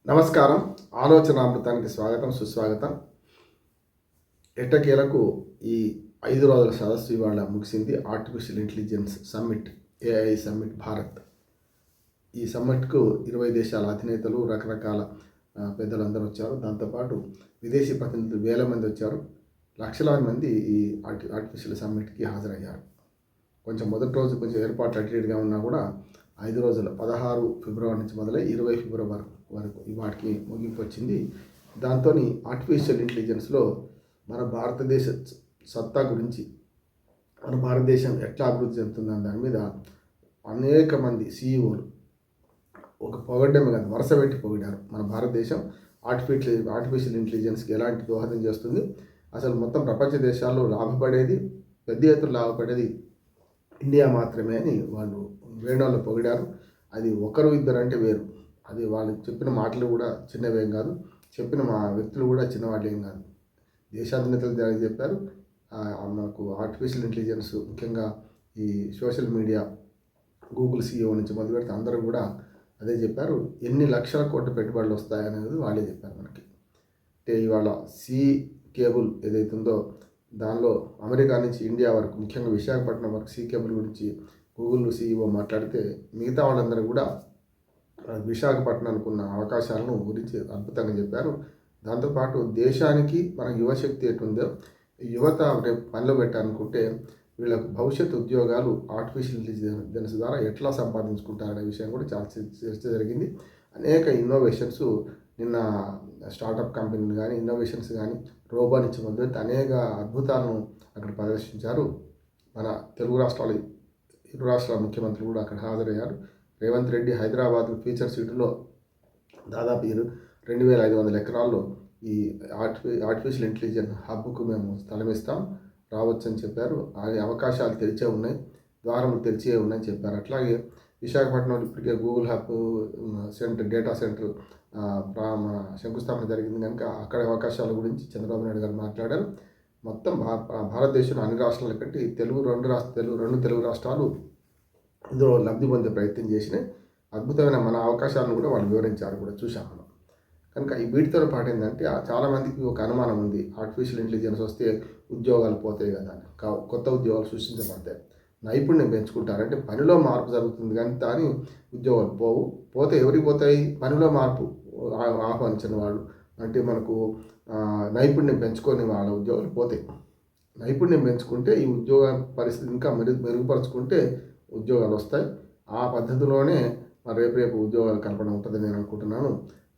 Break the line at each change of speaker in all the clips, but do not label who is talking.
నమస్కారం. ఆలోచనామృతానికి స్వాగతం, సుస్వాగతం. ఎట్టకేలకు ఈ 5 రోజుల సదస్సు ఇవాళ ముగిసింది. Artificial intelligence summit, AI summit Bharat. ఈ సమ్మిట్కు 20 దేశాల అధినేతలు, రకరకాల పెద్దలందరూ వచ్చారు. దాంతోపాటు విదేశీ ప్రతినిధులు వేల మంది వచ్చారు. లక్షలాది మంది ఈ ఆర్టిఫిషియల్ సమ్మిట్కి హాజరయ్యారు. మొదటి రోజు ఏర్పాట్లు అటు ఇటుగా ఉన్నా కూడా 5 రోజులు 16 ఫిబ్రవరి నుంచి మొదలై 20 ఫిబ్రవరి వరకు వాటికి ముగింపు వచ్చింది. దాంతో ఆర్టిఫిషియల్ ఇంటెలిజెన్స్లో మన భారతదేశ సత్తా గురించి, మన భారతదేశం ఎట్లా అభివృద్ధి చెందుతుందని దాని మీద అనేక మంది సీఈఓలు ఒక పొగడ్డమే కాదు, వరుస పెట్టి పొగిడారు. మన భారతదేశం ఆర్టిఫిషియల్ ఇంటెలిజెన్స్కి ఎలాంటి దోహదం చేస్తుంది, అసలు మొత్తం ప్రపంచ దేశాల్లో లాభపడేది, పెద్ద ఎత్తున లాభపడేది ఇండియా మాత్రమే అని వాళ్ళు వేణోళ్ళు పొగిడారు. అది ఒకరు ఇద్దరు అంటే వేరు. అది వాళ్ళు చెప్పిన మాటలు కూడా చిన్నవేం కాదు, చెప్పిన మా వ్యక్తులు కూడా చిన్నవాళ్ళు ఏం కాదు. దేశాధినేతలు చెప్పారు. మనకు ఆర్టిఫిషియల్ ఇంటెలిజెన్స్ ముఖ్యంగా ఈ సోషల్ మీడియా గూగుల్ సీఈఓ నుంచి మొదలు పెడితే అందరూ కూడా అదే చెప్పారు. ఎన్ని లక్షల కోట్ల పెట్టుబడులు వస్తాయనేది వాళ్ళే చెప్పారు మనకి. అంటే ఇవాళ సీ కేబుల్ ఏదైతే ఉందో దానిలో అమెరికా నుంచి ఇండియా వరకు, ముఖ్యంగా విశాఖపట్నం వరకు సీ కేబుల్ గురించి గూగుల్ సీఈఓ మాట్లాడితే మిగతా వాళ్ళందరూ కూడా విశాఖపట్నానికి ఉన్న అవకాశాలను గురించి అద్భుతంగా చెప్పారు. దాంతోపాటు దేశానికి మన యువశక్తి ఎటుందో, యువత రేపు పనిలో పెట్టాలనుకుంటే వీళ్ళకు భవిష్యత్ ఉద్యోగాలు ఆర్టిఫిషియల్ ఇంటెలిజెన్స్ ద్వారా ఎట్లా సంపాదించుకుంటారనే విషయం కూడా చాలా చర్చ జరిగింది. అనేక ఇన్నోవేషన్స్ నిన్న స్టార్టప్ కంపెనీలు కానీ, ఇన్నోవేషన్స్ కానీ, రోబో నుంచి మొదలైతే అనేక అద్భుతాలను అక్కడ ప్రదర్శించారు. మన తెలుగు రాష్ట్రాలు, ఇరు రాష్ట్రాల ముఖ్యమంత్రులు కూడా అక్కడ హాజరయ్యారు. రేవంత్ రెడ్డి హైదరాబాద్ ఫ్యూచర్ సిటీలో దాదాపు 2,500 ఎకరాల్లో ఈ ఆర్టిఫిషియల్ ఇంటెలిజెన్స్ హబ్కు మేము స్థలం ఇస్తాం, రావచ్చు అని చెప్పారు. ఆ అవకాశాలు తెరిచే ఉన్నాయి, ద్వారములు తెరిచే ఉన్నాయని చెప్పారు. అట్లాగే విశాఖపట్నంలో ఇప్పటికే Google hub centre, data centre శంకుస్థాపన జరిగింది కనుక అక్కడ అవకాశాల గురించి చంద్రబాబు నాయుడు గారు మాట్లాడారు. మొత్తం భారతదేశంలో అన్ని రాష్ట్రాల కంటే రెండు తెలుగు రాష్ట్రాలు ఇందులో లబ్ధి పొందే ప్రయత్నం చేసినాయి. అద్భుతమైన మన అవకాశాలను కూడా వాళ్ళు వివరించారు, కూడా చూసాం మనం. కనుక ఈ వీటితో పాటు ఏంటంటే చాలామందికి ఒక అనుమానం ఉంది, ఆర్టిఫిషియల్ ఇంటెలిజెన్స్ వస్తే ఉద్యోగాలు పోతాయి కదా, కొత్త ఉద్యోగాలు సృష్టించబడతాయి, నైపుణ్యం పెంచుకుంటారంటే పనిలో మార్పు జరుగుతుంది కానీ ఉద్యోగాలు పోతే ఎవరికి పోతాయి? పనిలో మార్పు ఆహ్వానించిన వాళ్ళు, అంటే మనకు నైపుణ్యం పెంచుకొని వాళ్ళ ఉద్యోగాలు పోతాయి. నైపుణ్యం పెంచుకుంటే ఈ ఉద్యోగ పరిస్థితి ఇంకా మెరుగుపరుచుకుంటే ఉద్యోగాలు వస్తాయి. ఆ పద్ధతిలోనే రేపు ఉద్యోగాలు కల్పన ఉంటుందని నేను అనుకుంటున్నాను.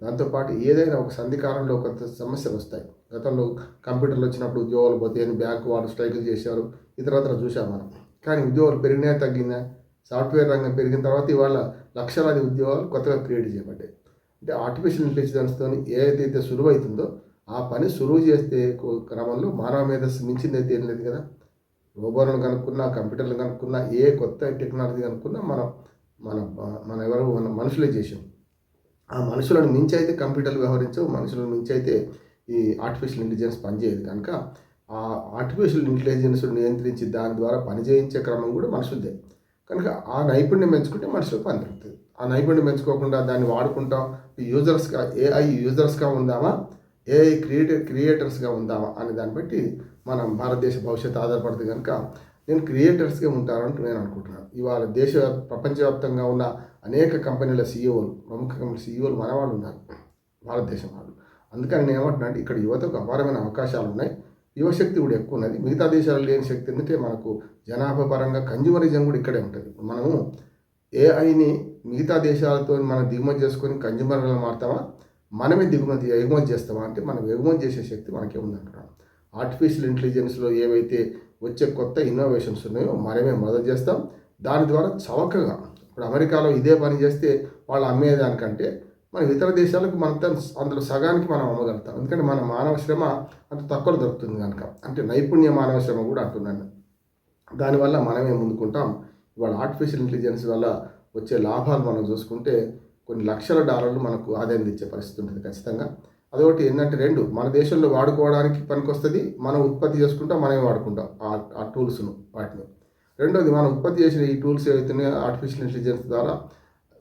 దాంతోపాటు ఏదైనా ఒక సంధికాలంలో కొంత సమస్యలు వస్తాయి. గతంలో కంప్యూటర్లు వచ్చినప్పుడు ఉద్యోగాలు పోతాయని బ్యాంకు వాళ్ళు స్ట్రైకులు చేశారు, ఇతరత్ర చూసాం మనం. కానీ ఉద్యోగాలు పెరిగినా తగ్గిందా? సాఫ్ట్వేర్ రంగం పెరిగిన తర్వాత ఇవాళ లక్షలాది ఉద్యోగాలు కొత్తగా క్రియేట్ చేయబడ్డాయి. అంటే ఆర్టిఫిషియల్ ఇంటెలిజెన్స్తో ఏదైతే సులువు అవుతుందో ఆ పని సులువు చేస్తే క్రమంలో మానవ మేధస్సు మించింది అయితే ఏం లేదు కదా. రోబోలను కనుక్కున్నా, కంప్యూటర్లు కనుక్కున్నా, ఏ కొత్త టెక్నాలజీ కనుక్కున్నా మన ఎవరు మన మనుషులే చేసాం. ఆ మనుషులను మించి అయితే కంప్యూటర్లు వ్యవహరించవు, మనుషులను మించి అయితే ఈ ఆర్టిఫిషియల్ ఇంటెలిజెన్స్ పనిచేయదు. కనుక ఆ ఆర్టిఫిషియల్ ఇంటెలిజెన్స్ నియంత్రించి దాని ద్వారా పనిచేయించే క్రమం కూడా మనుషులదే. కనుక ఆ నైపుణ్యం పెంచుకుంటే మనుషులకు పని దొరుకుతుంది. ఆ నైపుణ్యం పెంచుకోకుండా దాన్ని వాడుకుంటాం ఏఐ యూజర్స్గా ఉందామా, ఏఐ క్రియేటర్స్గా ఉందామా అనే దాన్ని బట్టి మనం భారతదేశ భవిష్యత్తు ఆధారపడుతుంది. కనుక నేను క్రియేటర్స్గా ఉంటారంటూ నేను అనుకుంటున్నాను. ఇవాళ ప్రపంచవ్యాప్తంగా ఉన్న అనేక కంపెనీల సీఈఓలు, ప్రముఖ కంపెనీల సీఈఓలు మన వాళ్ళు ఉన్నారు, భారతదేశం వాళ్ళు. అందుకని నేను ఏమంటున్నా అంటే ఇక్కడ యువతకు అపారమైన అవకాశాలు ఉన్నాయి, యువశక్తి కూడా ఎక్కువ ఉన్నది. మిగతా దేశాలు లేని శక్తి ఎందుకంటే మనకు జనాభా పరంగా కన్జ్యూమరిజం కూడా ఇక్కడే ఉంటుంది. మనము ఏఐని మిగతా దేశాలతో మనం దిగుమతి చేసుకొని కన్జ్యూమర్గా మారుతామా, మనమే ఎగుమతి చేస్తామా అంటే మనం ఎగుమతి చేసే శక్తి మనకే ఉందంటున్నాం. ఆర్టిఫిషియల్ ఇంటెలిజెన్స్లో ఏవైతే వచ్చే కొత్త ఇన్నోవేషన్స్ ఉన్నాయో మనమే మొదలు చేస్తాం. దాని ద్వారా చవకగా, ఇప్పుడు అమెరికాలో ఇదే పని చేస్తే వాళ్ళు అమ్మేదానికంటే మనం ఇతర దేశాలకు అందులో సగానికి మనం అమ్మగలుగుతాం. ఎందుకంటే మన మానవ శ్రమ అంత తక్కువ దొరుకుతుంది కనుక, అంటే నైపుణ్య మానవ శ్రమ కూడా అంటున్నాను. దానివల్ల మనమే ముందుకుంటాం. ఇవాళ ఆర్టిఫిషియల్ ఇంటెలిజెన్స్ వల్ల వచ్చే లాభాలు మనం చూసుకుంటే కొన్ని లక్షల డాలర్లు మనకు ఆదాయం తెచ్చే పరిస్థితి ఉంటుంది ఖచ్చితంగా. అదొకటి ఏంటంటే, రెండు మన దేశంలో వాడుకోవడానికి పనికొస్తుంది, మనం ఉత్పత్తి చేసుకుంటాం, మనమే వాడుకుంటాం ఆ టూల్స్ను వాటిని. రెండోది మనం ఉత్పత్తి చేసిన ఈ టూల్స్ ఏవైతున్నాయో ఆర్టిఫిషియల్ ఇంటెలిజెన్స్ ద్వారా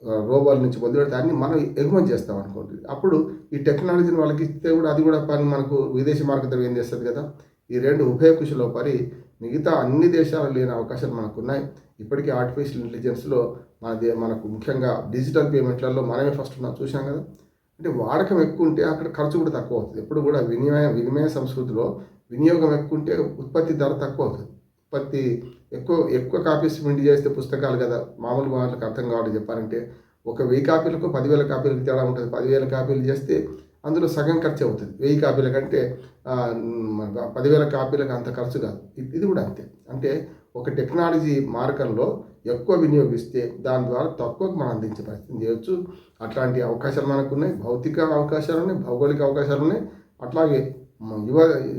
రోబోల నుంచి మొదలుపెడితే అన్ని మనం ఎగుమతి చేస్తాం అనుకోండి. అప్పుడు ఈ టెక్నాలజీని వాళ్ళకి ఇస్తే కూడా అది కూడా పని మనకు విదేశీ మార్కెట్ ఏం చేస్తుంది కదా. ఈ రెండు ఉభయ కృషిలో పడి మిగతా అన్ని దేశాలు లేని అవకాశాలు మనకున్నాయి. ఇప్పటికీ ఆర్టిఫిషియల్ ఇంటెలిజెన్స్లో మనకు ముఖ్యంగా డిజిటల్ పేమెంట్లలో మనమే ఫస్ట్ ఉన్నాం, చూసాం కదా. అంటే వాడకం ఎక్కువ ఉంటే అక్కడ ఖర్చు కూడా తక్కువ అవుతుంది. ఎప్పుడు కూడా వినిమయ సంస్కృతిలో వినియోగం ఎక్కువ ఉంటే ఉత్పత్తి ధర తక్కువ అవుతుంది. ఉత్పత్తి ఎక్కువ కాపీస్ ప్రింట్ చేస్తే పుస్తకాలు కదా, మామూలు వాళ్ళకి అర్థం కావాలి చెప్పాలంటే. ఒక 1000 కాపీలకు 10,000 కాపీలకు తేడా ఉంటుంది. 10,000 కాపీలు చేస్తే అందులో సగం ఖర్చు అవుతుంది. 1000 కాపీల కంటే 10,000 కాపీలకు అంత ఖర్చు కాదు. ఇది కూడా అంతే. అంటే ఒక టెక్నాలజీ మార్గంలో ఎక్కువ వినియోగిస్తే దాని ద్వారా తక్కువకు మనం అందించే ప్రయత్నం చేయొచ్చు. అట్లాంటి అవకాశాలు మనకు ఉన్నాయి. భౌతిక అవకాశాలు ఉన్నాయి, భౌగోళిక అవకాశాలు ఉన్నాయి. అట్లాగే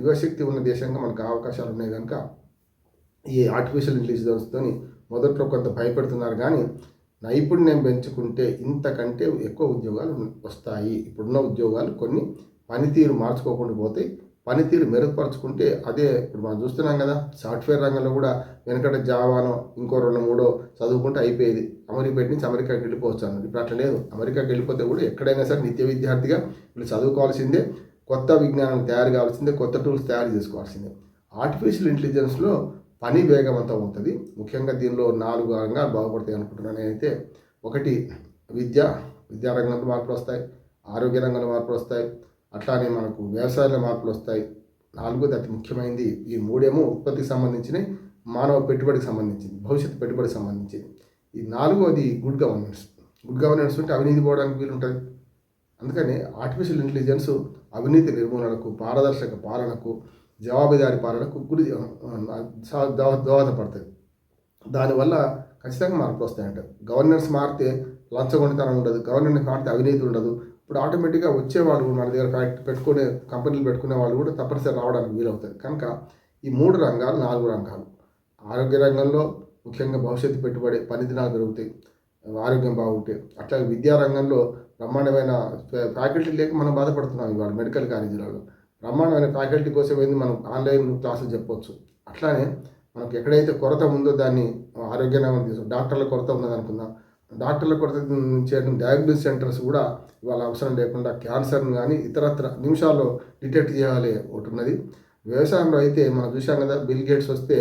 యువశక్తి ఉన్న దేశంగా మనకు అవకాశాలు ఉన్నాయి కనుక ఈ ఆర్టిఫిషియల్ ఇంటెలిజెన్స్తో మొదట్లో కొంత భయపడుతున్నారు, కానీ నైపుణ్యం పెంచుకుంటే ఇంతకంటే ఎక్కువ ఉద్యోగాలు వస్తాయి. ఇప్పుడున్న ఉద్యోగాలు కొన్ని పనితీరు మార్చుకోకుండా పోతాయి. పనితీరు మెరుగుపరుచుకుంటే అదే ఇప్పుడు మనం చూస్తున్నాం కదా. సాఫ్ట్వేర్ రంగంలో కూడా వెనకట జావానో ఇంకో 2-3 చదువుకుంటే అయిపోయేది. అమెరికా నుంచి అమెరికాకి వెళ్ళిపోవచ్చు అన్నది. ఇప్పుడు అట్లా లేదు. అమెరికాకి వెళ్ళిపోతే కూడా ఎక్కడైనా సరే నిత్య విద్యార్థిగా వీళ్ళు చదువుకోవాల్సిందే, కొత్త విజ్ఞానం తయారు కావాల్సిందే, కొత్త టూల్స్ తయారు చేసుకోవాల్సిందే. ఆర్టిఫిషియల్ ఇంటెలిజెన్స్లో పని వేగవంతం అవుతుంది. ముఖ్యంగా దీనిలో 4 రంగాలు బాగుపడతాయి అనుకుంటున్నాను నేనైతే. ఒకటి విద్యారంగంలో మార్పులు వస్తాయి, ఆరోగ్య రంగంలో మార్పులు వస్తాయి, అట్లానే మనకు వ్యవసాయంలో మార్పులు వస్తాయి. 4వది అతి ముఖ్యమైనది. ఈ 3 ఉత్పత్తికి సంబంధించినవి, మానవ పెట్టుబడికి సంబంధించింది, భవిష్యత్తు పెట్టుబడికి సంబంధించింది. ఈ 4వది గుడ్ గవర్నెన్స్ ఉంటే అవినీతి పోవడానికి వీలుంటుంది. అందుకని ఆర్టిఫిషియల్ ఇంటెలిజెన్స్ అవినీతి నిర్మూలనకు, పారదర్శక పాలనకు, జవాబుదారీ పాలనకు దోహదపడుతుంది. దానివల్ల ఖచ్చితంగా మార్పులు వస్తాయంట. గవర్నెన్స్ మారితే లంచగొండితనం ఉండదు, గవర్నెన్స్ మారితే అవినీతి ఉండదు. ఇప్పుడు ఆటోమేటిక్గా వచ్చేవాళ్ళు మన దగ్గర కంపెనీలు పెట్టుకునే వాళ్ళు కూడా తప్పనిసరి రావడానికి వీలవుతుంది. కనుక ఈ 3 రంగాలు 4 రంగాలు. ఆరోగ్య రంగంలో ముఖ్యంగా భవిష్యత్తు పెట్టుబడి, పని దినాలు పెరుగుతాయి, ఆరోగ్యం బాగుంటే. అట్లాగే విద్యారంగంలో బ్రహ్మాండమైన ఫ్యాకల్టీ లేక మనం బాధపడుతున్నాం. ఇవాళ మెడికల్ కాలేజీలలో బ్రహ్మాండమైన ఫ్యాకల్టీ కోసం ఏంది మనం ఆన్లైన్ క్లాసులు చెప్పొచ్చు. అట్లానే మనకు ఎక్కడైతే కొరత ఉందో దాన్ని ఆరోగ్య రంగం తీసుకు, డాక్టర్ల కొరత ఉన్నది అనుకుందాం. డాక్టర్ల కొరత చేయడం, డయాగ్నోసిస్ సెంటర్స్ కూడా ఇవాళ అవసరం లేకుండా క్యాన్సర్ని కానీ ఇతరత్ర నిమిషాల్లో డిటెక్ట్ చేయాలి ఒకటి ఉన్నది. వ్యవసాయంలో అయితే మనం చూసాం కదా, బిల్ గేట్స్ వస్తే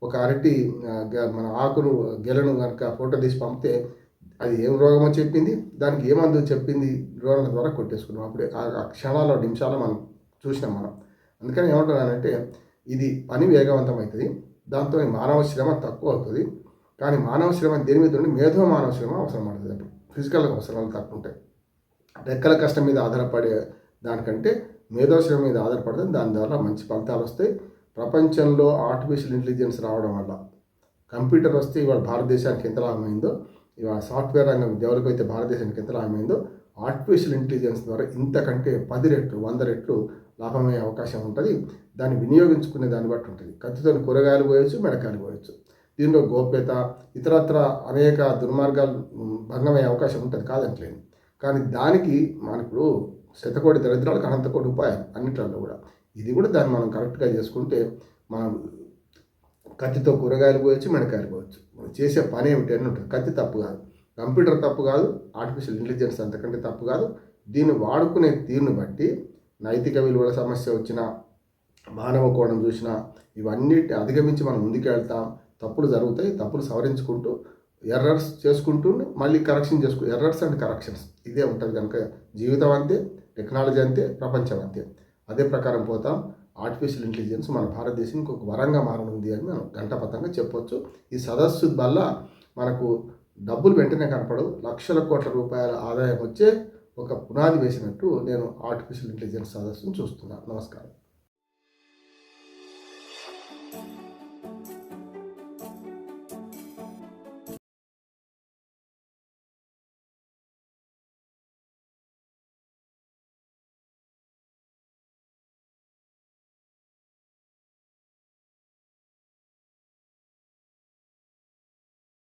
ఒక అరటి మన ఆకును గెలను కనుక ఫోటో తీసి పంపితే అది ఏం రోగమో చెప్పింది, దానికి ఏమందో చెప్పింది, డ్రోన్ల ద్వారా కొట్టేసుకున్నాం. అప్పుడే ఆ క్షణాల్లో నిమిషాల్లో మనం చూసినాం మనం. అందుకని ఏమంటున్నానంటే ఇది పని వేగవంతం అవుతుంది, దాంతో మానవ శ్రమ తక్కువ అవుతుంది. కానీ మానవ శ్రమ దేని మీద ఉండి మేధో మానవ శ్రమ అవసరం పడుతుంది. అప్పుడు ఫిజికల్ అవసరాలు తక్కువ ఉంటాయి. రెక్కల కష్టం మీద ఆధారపడే దానికంటే మేధో శ్రమ మీద ఆధారపడుతుంది. దాని ద్వారా మంచి ఫలితాలు వస్తాయి. ప్రపంచంలో ఆర్టిఫిషియల్ ఇంటెలిజెన్స్ రావడం వల్ల కంప్యూటర్ వస్తే ఇవాళ భారతదేశానికి ఎంత లాభమైందో, ఇవాళ సాఫ్ట్వేర్ రంగం డెవలప్ అయితే భారతదేశానికి ఎంత లాభమైందో, ఆర్టిఫిషియల్ ఇంటెలిజెన్స్ ద్వారా ఇంతకంటే 10 రెట్లు 100 రెట్లు లాభమయ్యే అవకాశం ఉంటుంది. దాన్ని వినియోగించుకునే దాన్ని బట్టి ఉంటుంది. కత్తితో కూరగాయలు పోయొచ్చు, మెడకాయలు పోయొచ్చు. దీనిలో గోప్యత, ఇతరత్ర అనేక దుర్మార్గాలు భంగమయ్యే అవకాశం ఉంటుంది, కాదంటలేదు. కానీ దానికి మనకు శతకోటి దరిద్రాలకు అనంతకోటి ఉపాయాలు అన్నిట్లలో కూడా. ఇది కూడా దాన్ని మనం కరెక్ట్గా చేసుకుంటే మనం కత్తితో కూరగాయలు పోయొచ్చు, మెడకాయలు పోయొచ్చు. మనం చేసే పని ఏమిటి అని ఉంటుంది. కత్తి తప్పు కాదు, కంప్యూటర్ తప్పు కాదు, ఆర్టిఫిషియల్ ఇంటెలిజెన్స్ అంతకంటే తప్పు కాదు. దీన్ని వాడుకునే తీరును బట్టి నైతిక విలువల సమస్య వచ్చినా, మానవ కోణం చూసినా, ఇవన్నిటి అధిగమించి మనం ముందుకు వెళ్తాం. తప్పులు జరుగుతాయి, తప్పులు సవరించుకుంటూ ఎర్రర్స్ చేసుకుంటూ మళ్ళీ కరెక్షన్ ఎర్రర్స్ అండ్ కరెక్షన్స్ ఇదే ఉంటుంది. కనుక జీవితం అంతే, టెక్నాలజీ అంతే, ప్రపంచం అంతే. అదే ప్రకారం పోతాం. ఆర్టిఫిషియల్ ఇంటెలిజెన్స్ మన భారతదేశానికి ఒక వరంగా మారనుంది అని మనం గంటపతంగా చెప్పొచ్చు. ఈ సదస్సు వల్ల మనకు డబ్బులు వెంటనే కనపడవు, లక్షల కోట్ల రూపాయల ఆదాయం వచ్చే ఒక పునాది వేసినట్టు నేను ఆర్టిఫిషియల్ ఇంటెలిజెన్స్ సదస్సును చూస్తున్నాను. నమస్కారం.